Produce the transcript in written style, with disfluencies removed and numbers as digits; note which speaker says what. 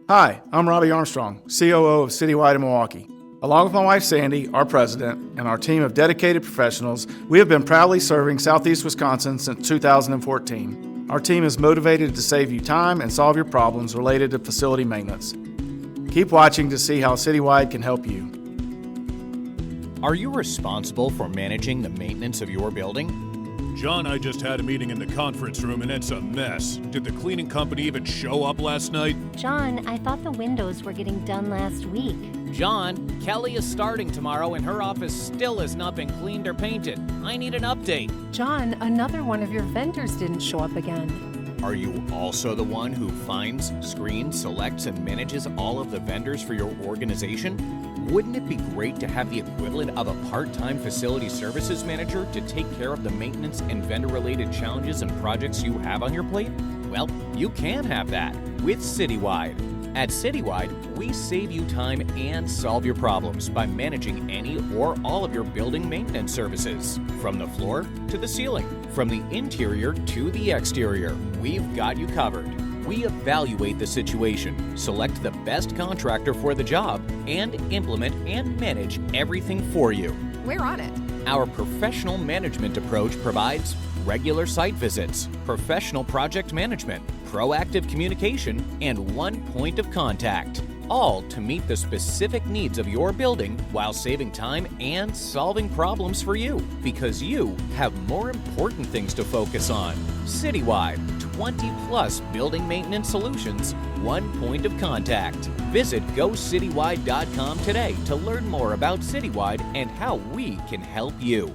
Speaker 1: Hi, I'm Robbie Armstrong, COO of Citywide in Milwaukee. Along with my wife Sandy, our president, and our team of dedicated professionals, we have been proudly serving Southeast Wisconsin since 2014. Our team is motivated to save you time and solve your problems related to facility maintenance. Keep watching to see how Citywide can help you.
Speaker 2: Are you responsible for managing the maintenance of your building?
Speaker 3: John, I just had a meeting in the conference room and it's a mess. Did the cleaning company even show up last night?
Speaker 4: John, I thought the windows were getting done last week.
Speaker 2: John, Kelly is starting tomorrow and her office still has not been cleaned or painted. I need an update.
Speaker 5: John, another one of your vendors didn't show up again.
Speaker 2: Are you also the one who finds, screens, selects, and manages all of the vendors for your organization? Wouldn't it be great to have the equivalent of a part-time facility services manager to take care of the maintenance and vendor-related challenges and projects you have on your plate? Well, you can have that with Citywide. At Citywide, we save you time and solve your problems by managing any or all of your building maintenance services. From the floor to the ceiling, from the interior to the exterior, we've got you covered. We evaluate the situation, select the best contractor for the job, and implement and manage everything for you.
Speaker 5: We're on it.
Speaker 2: Our professional management approach provides regular site visits, professional project management, proactive communication, and one point of contact, all to meet the specific needs of your building while saving time and solving problems for you, because you have more important things to focus on. Citywide, 20+ building maintenance solutions, one point of contact. Visit GoCitywide.com today to learn more about Citywide and how we can help you.